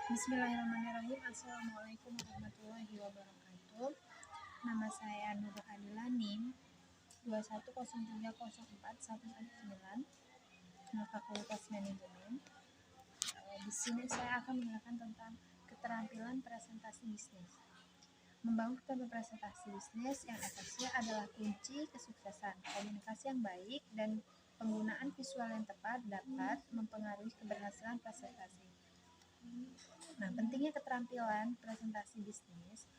Bismillahirrahmanirrahim. Assalamualaikum warahmatullahi wabarakatuh. Nama saya Nurul Adila, NIM 210304119, Fakultas Manajemen. Di sini saya akan menjelaskan tentang keterampilan presentasi bisnis. Membangun keterampilan presentasi bisnis yang efektif adalah kunci kesuksesan. Komunikasi yang baik dan penggunaan visual yang tepat dapat mempengaruhi keberhasilan presentasi. Nah, pentingnya keterampilan presentasi bisnis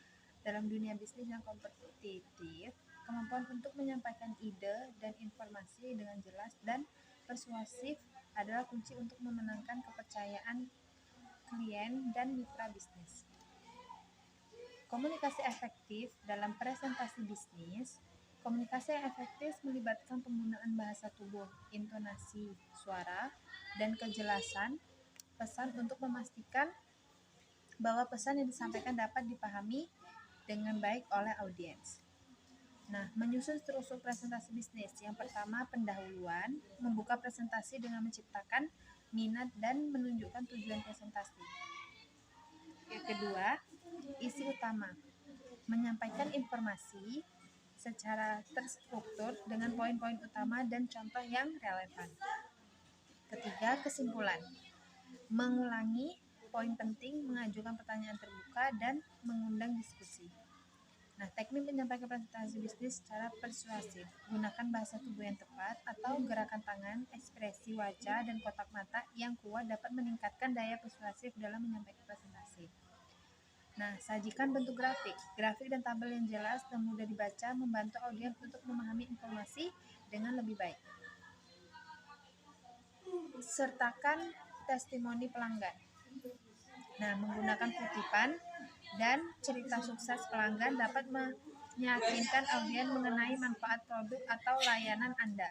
dalam dunia bisnis yang kompetitif, kemampuan untuk menyampaikan ide dan informasi dengan jelas dan persuasif adalah kunci untuk memenangkan kepercayaan klien dan mitra bisnis. Komunikasi efektif dalam presentasi bisnis. Komunikasi yang efektif melibatkan penggunaan bahasa tubuh, intonasi suara, dan kejelasan pesan untuk memastikan bahwa pesan yang disampaikan dapat dipahami dengan baik oleh audiens. Nah, menyusun struktur presentasi bisnis. Yang pertama, pendahuluan, membuka presentasi dengan menciptakan minat dan menunjukkan tujuan presentasi. Yang kedua, isi utama, menyampaikan informasi secara terstruktur dengan poin-poin utama dan contoh yang relevan. Ketiga, kesimpulan, mengulangi poin penting, mengajukan pertanyaan terbuka, dan mengundang diskusi. Nah, teknik menyampaikan presentasi bisnis secara persuasif. Gunakan bahasa tubuh yang tepat atau gerakan tangan, ekspresi wajah, dan kotak mata yang kuat dapat meningkatkan daya persuasif dalam menyampaikan presentasi. Nah, sajikan bentuk grafik. Grafik dan tabel yang jelas dan mudah dibaca membantu audiens untuk memahami informasi dengan lebih baik. Sertakan testimoni pelanggan. Nah, menggunakan kutipan dan cerita sukses pelanggan dapat meyakinkan audiens mengenai manfaat produk atau layanan Anda.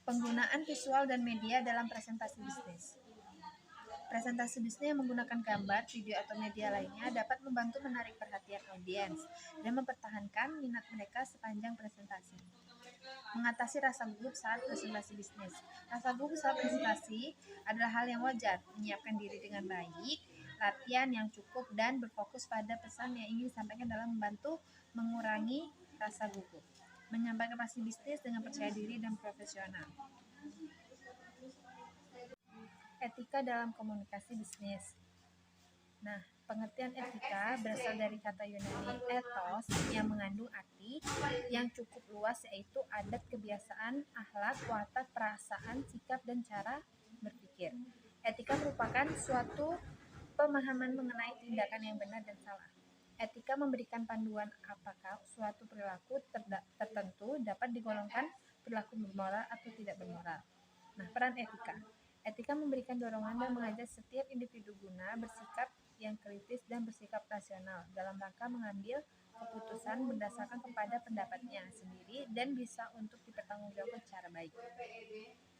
Penggunaan visual dan media dalam presentasi bisnis. Presentasi bisnis yang menggunakan gambar, video, atau media lainnya dapat membantu menarik perhatian audiens dan mempertahankan minat mereka sepanjang presentasi. Mengatasi rasa gugup saat presentasi bisnis. Rasa gugup saat presentasi adalah hal yang wajar. Menyiapkan diri dengan baik, latihan yang cukup, dan berfokus pada pesan yang ingin disampaikan dalam membantu mengurangi rasa gugup. Menyampaikan presentasi bisnis dengan percaya diri dan profesional. Etika dalam komunikasi bisnis. Nah, pengertian etika berasal dari kata Yunani ethos yang mengandung arti yang cukup luas, yaitu adat, kebiasaan, akhlak, watak, perasaan, sikap, dan cara berpikir. Etika merupakan suatu pemahaman mengenai tindakan yang benar dan salah. Etika memberikan panduan apakah suatu perilaku tertentu dapat digolongkan perilaku bermoral atau tidak bermoral. Nah, peran etika. Etika memberikan dorongan dan mengajak setiap individu guna bersikap yang kritis dan bersikap rasional dalam rangka mengambil keputusan berdasarkan kepada pendapatnya sendiri dan bisa untuk dipertanggungjawabkan secara baik.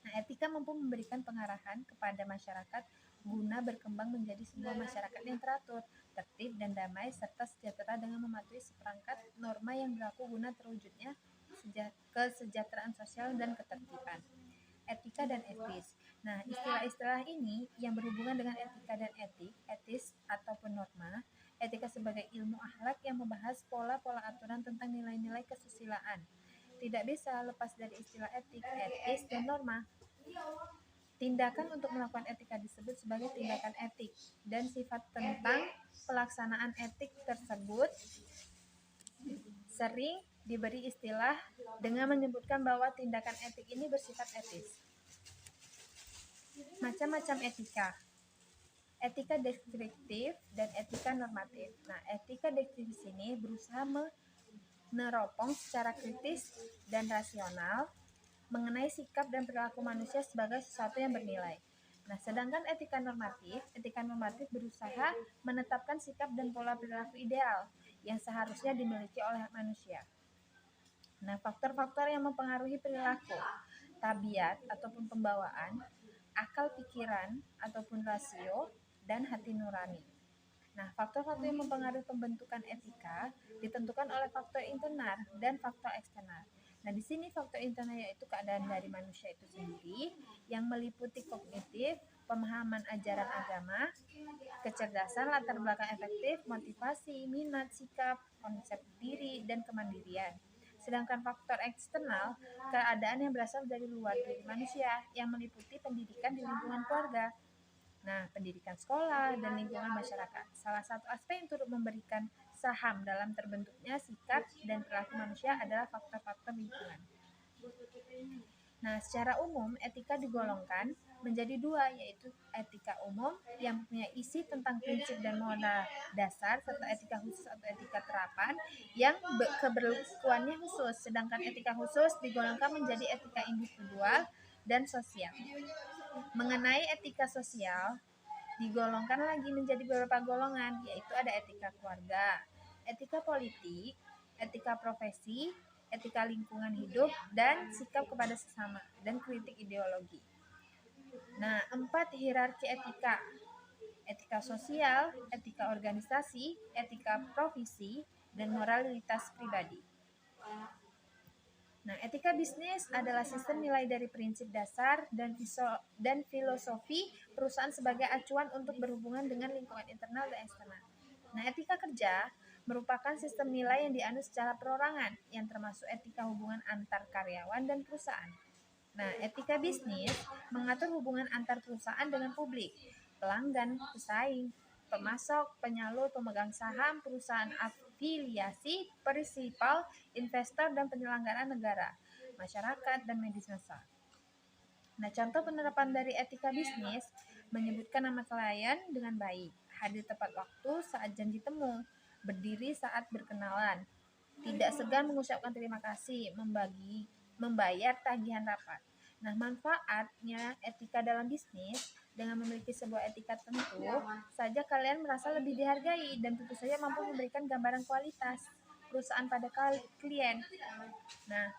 Nah, etika mampu memberikan pengarahan kepada masyarakat guna berkembang menjadi sebuah masyarakat yang teratur, tertib, dan damai serta sejahtera dengan mematuhi seperangkat norma yang berlaku guna terwujudnya kesejahteraan sosial dan ketertiban. Etika dan etis. Nah, istilah-istilah ini yang berhubungan dengan etika dan etis ataupun norma. Etika sebagai ilmu akhlak yang membahas pola-pola aturan tentang nilai-nilai kesusilaan. Tidak bisa lepas dari istilah etik, etis, dan norma. Tindakan untuk melakukan etika disebut sebagai tindakan etik, dan sifat tentang pelaksanaan etik tersebut sering diberi istilah dengan menyebutkan bahwa tindakan etik ini bersifat etis. Macam-macam etika. Etika deskriptif dan etika normatif. Nah, etika deskriptif ini berusaha meneropong secara kritis dan rasional mengenai sikap dan perilaku manusia sebagai sesuatu yang bernilai. Nah, sedangkan etika normatif berusaha menetapkan sikap dan pola perilaku ideal yang seharusnya dimiliki oleh manusia. Nah, faktor-faktor yang mempengaruhi perilaku, tabiat ataupun pembawaan, akal pikiran ataupun rasio, dan hati nurani. Nah, faktor-faktor yang mempengaruhi pembentukan etika ditentukan oleh faktor internal dan faktor eksternal. Nah, di sini faktor internal yaitu keadaan dari manusia itu sendiri yang meliputi kognitif, pemahaman ajaran agama, kecerdasan, latar belakang efektif, motivasi, minat, sikap, konsep diri, dan kemandirian. Sedangkan faktor eksternal, keadaan yang berasal dari luar diri manusia yang meliputi pendidikan di lingkungan keluarga. Nah, pendidikan sekolah dan lingkungan masyarakat. Salah satu aspek yang turut memberikan saham dalam terbentuknya sikap dan perilaku manusia adalah faktor-faktor lingkungan. Nah, secara umum, etika digolongkan menjadi dua, yaitu etika umum yang punya isi tentang prinsip dan moral dasar, serta etika khusus atau etika terapan yang keberlakuannya khusus. Sedangkan etika khusus digolongkan menjadi etika individual dan sosial. Mengenai etika sosial, digolongkan lagi menjadi beberapa golongan, yaitu ada etika keluarga, etika politik, etika profesi, etika lingkungan hidup, dan sikap kepada sesama, dan kritik ideologi. Nah, 4 hierarki etika. Etika sosial, etika organisasi, etika profesi, dan moralitas pribadi. Nah, etika bisnis adalah sistem nilai dari prinsip dasar dan filosofi perusahaan sebagai acuan untuk berhubungan dengan lingkungan internal dan eksternal. Nah, etika kerja merupakan sistem nilai yang dianut secara perorangan, yang termasuk etika hubungan antar karyawan dan perusahaan. Nah, etika bisnis mengatur hubungan antar perusahaan dengan publik, pelanggan, pesaing, pemasok, penyalur, pemegang saham, perusahaan afiliasi, prinsipal, investor, dan penyelenggaraan negara, masyarakat, dan medis massa. Nah, contoh penerapan dari etika bisnis menyebutkan nama klien dengan baik, hadir tepat waktu saat janji temu, berdiri saat berkenalan, tidak segan mengucapkan terima kasih, membayar tagihan rapat. Nah, manfaatnya etika dalam bisnis, dengan memiliki sebuah etika tentu saja kalian merasa lebih dihargai dan tentu saja mampu memberikan gambaran kualitas perusahaan pada klien. Nah,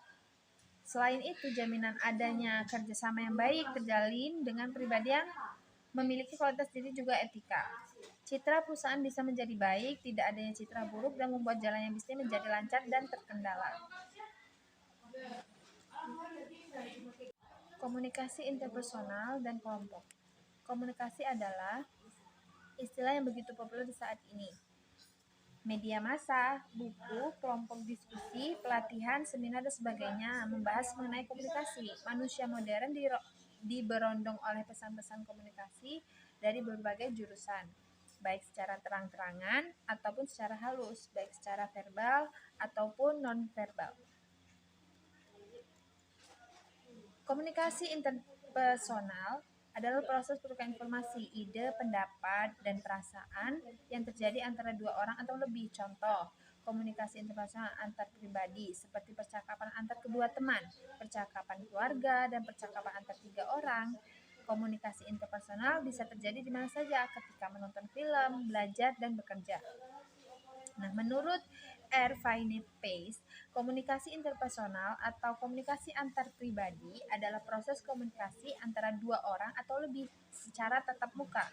selain itu, jaminan adanya kerjasama yang baik terjalin dengan pribadi yang memiliki kualitas diri juga etika. Citra perusahaan bisa menjadi baik, tidak adanya citra buruk, dan membuat jalannya bisnis menjadi lancar dan terkendala. Komunikasi interpersonal dan kelompok. Komunikasi adalah istilah yang begitu populer di saat ini. Media massa, buku, kelompok diskusi, pelatihan, seminar, dan sebagainya membahas mengenai komunikasi. Manusia modern diberondong oleh pesan-pesan komunikasi dari berbagai jurusan, baik secara terang-terangan ataupun secara halus, baik secara verbal ataupun non-verbal. Komunikasi interpersonal adalah proses pertukaran informasi, ide, pendapat, dan perasaan yang terjadi antara dua orang atau lebih. Contoh, komunikasi interpersonal antar pribadi seperti percakapan antar kedua teman, percakapan keluarga, dan percakapan antar 3 orang. Komunikasi interpersonal bisa terjadi di mana saja, ketika menonton film, belajar, dan bekerja. Nah, menurut Irvine Pace, komunikasi interpersonal atau komunikasi antar pribadi adalah proses komunikasi antara dua orang atau lebih secara tatap muka.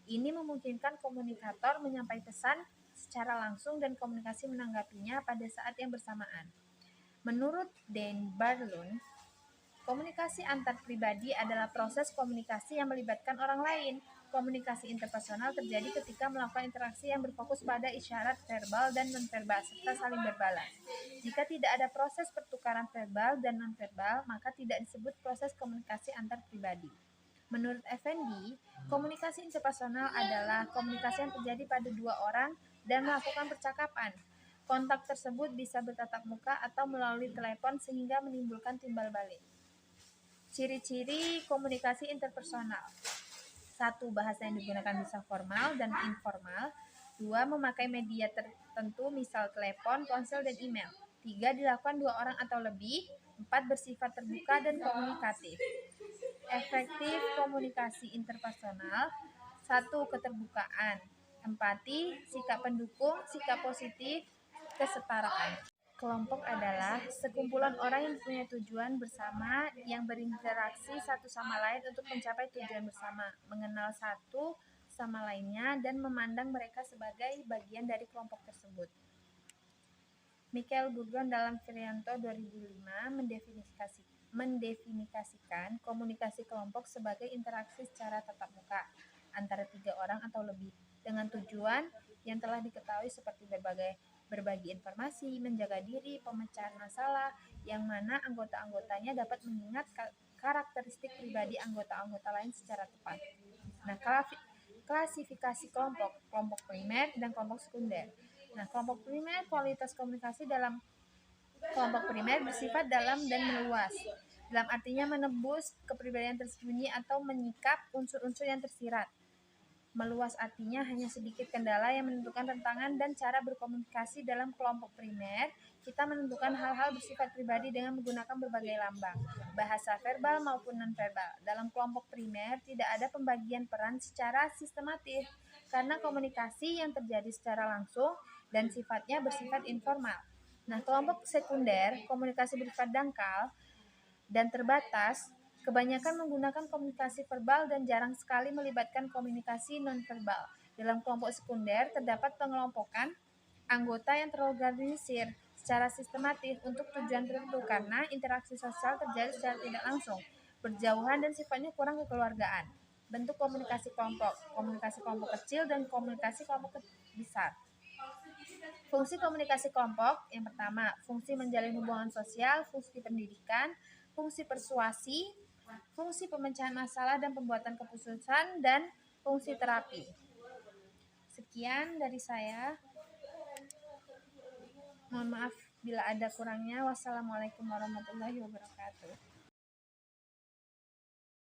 Ini memungkinkan komunikator menyampaikan pesan secara langsung dan komunikasi menanggapinya pada saat yang bersamaan. Menurut Dan Barlow, komunikasi antar pribadi adalah proses komunikasi yang melibatkan orang lain. Komunikasi interpersonal terjadi ketika melakukan interaksi yang berfokus pada isyarat verbal dan nonverbal serta saling berbalas. Jika tidak ada proses pertukaran verbal dan nonverbal, maka tidak disebut proses komunikasi antar pribadi. Menurut Effendi, komunikasi interpersonal adalah komunikasi yang terjadi pada dua orang dan melakukan percakapan. Kontak tersebut bisa bertatap muka atau melalui telepon sehingga menimbulkan timbal balik. Ciri-ciri komunikasi interpersonal. 1. Bahasa yang digunakan bisa formal dan informal. 2. Memakai media tertentu misal telepon, ponsel, dan email. 3. Dilakukan 2 orang atau lebih. 4. Bersifat terbuka dan komunikatif. Efektif komunikasi interpersonal. 1. Keterbukaan, empati, sikap pendukung, sikap positif, kesetaraan. Kelompok adalah sekumpulan orang yang punya tujuan bersama yang berinteraksi satu sama lain untuk mencapai tujuan bersama, mengenal satu sama lainnya, dan memandang mereka sebagai bagian dari kelompok tersebut. Michael Burgon dalam Ferianto 2005 mendefinisikan komunikasi kelompok sebagai interaksi secara tatap muka antara 3 orang atau lebih dengan tujuan yang telah diketahui seperti berbagi informasi, menjaga diri, pemecahan masalah, yang mana anggota-anggotanya dapat mengingat karakteristik pribadi anggota-anggota lain secara tepat. Nah, klasifikasi kelompok primer dan kelompok sekunder. Nah, kelompok primer, kualitas komunikasi dalam kelompok primer bersifat dalam dan meluas. Dalam artinya menembus kepribadian tersembunyi atau menyikap unsur-unsur yang tersirat. Meluas artinya hanya sedikit kendala yang menentukan tantangan dan cara berkomunikasi. Dalam kelompok primer, kita menentukan hal-hal bersifat pribadi dengan menggunakan berbagai lambang, bahasa verbal maupun non-verbal. Dalam kelompok primer, tidak ada pembagian peran secara sistematis, karena komunikasi yang terjadi secara langsung dan sifatnya bersifat informal. Nah, kelompok sekunder, komunikasi bersifat dangkal dan terbatas, kebanyakan menggunakan komunikasi verbal dan jarang sekali melibatkan komunikasi non-verbal. Dalam kelompok sekunder, terdapat pengelompokan anggota yang terorganisir secara sistematis untuk tujuan tertentu karena interaksi sosial terjadi secara tidak langsung, berjauhan dan sifatnya kurang kekeluargaan. Bentuk komunikasi kelompok kecil dan komunikasi kelompok besar. Fungsi komunikasi kelompok, yang pertama, fungsi menjalin hubungan sosial, fungsi pendidikan, fungsi persuasi, fungsi pemecahan masalah dan pembuatan keputusan, dan fungsi terapi. Sekian dari saya. Mohon maaf bila ada kurangnya. Wassalamualaikum warahmatullahi wabarakatuh.